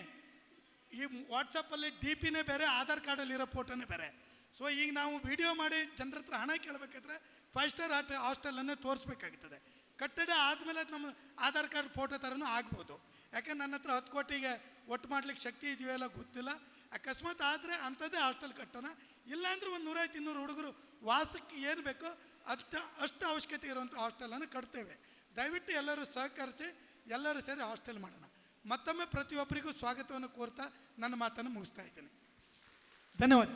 ಈ ವಾಟ್ಸಪ್ಪಲ್ಲಿ DP ಬೇರೆ, ಆಧಾರ್ ಕಾರ್ಡಲ್ಲಿರೋ ಫೋಟೋನೇ ಬೇರೆ. ಸೊ ಈಗ ನಾವು ವಿಡಿಯೋ ಮಾಡಿ ಜನರ ಹತ್ರ ಹಣ ಕೇಳಬೇಕಾದ್ರೆ 5 ಸ್ಟಾರ್ ಹಾಸ್ಟೆಲನ್ನೇ ತೋರಿಸ್ಬೇಕಾಗ್ತದೆ. ಕಟ್ಟಡ ಆದಮೇಲೆ ಅದು ನಮ್ಮ ಆಧಾರ್ ಕಾರ್ಡ್ ಫೋಟೋ ಥರನೂ ಆಗ್ಬೋದು. ಯಾಕೆಂದ್ರೆ ನನ್ನ ಹತ್ರ 10 ಕೋಟಿಗೆ ಒಟ್ಟು ಮಾಡ್ಲಿಕ್ಕೆ ಶಕ್ತಿ ಇದೆಯೋ ಎಲ್ಲ ಗೊತ್ತಿಲ್ಲ. ಅಕಸ್ಮಾತ್ ಆದರೆ ಅಂಥದ್ದೇ ಹಾಸ್ಟೆಲ್ ಕಟ್ಟೋಣ, ಇಲ್ಲಾಂದ್ರೆ ಒಂದು 150-200 ಹುಡುಗರು ವಾಸಕ್ಕೆ ಏನು ಬೇಕೋ ಅಷ್ಟು ಅವಶ್ಯಕತೆ ಇರುವಂಥ ಹಾಸ್ಟೆಲನ್ನು ಕಟ್ತೇವೆ. ದಯವಿಟ್ಟು ಎಲ್ಲರೂ ಸಹಕರಿಸಿ, ಎಲ್ಲರೂ ಸೇರಿ ಹಾಸ್ಟೆಲ್ ಮಾಡೋಣ. ಮತ್ತೊಮ್ಮೆ ಪ್ರತಿಯೊಬ್ಬರಿಗೂ ಸ್ವಾಗತವನ್ನು ಕೋರ್ತಾ ನನ್ನ ಮಾತನ್ನು ಮುಗಿಸ್ತಾ ಇದ್ದೇನೆ. ಧನ್ಯವಾದ.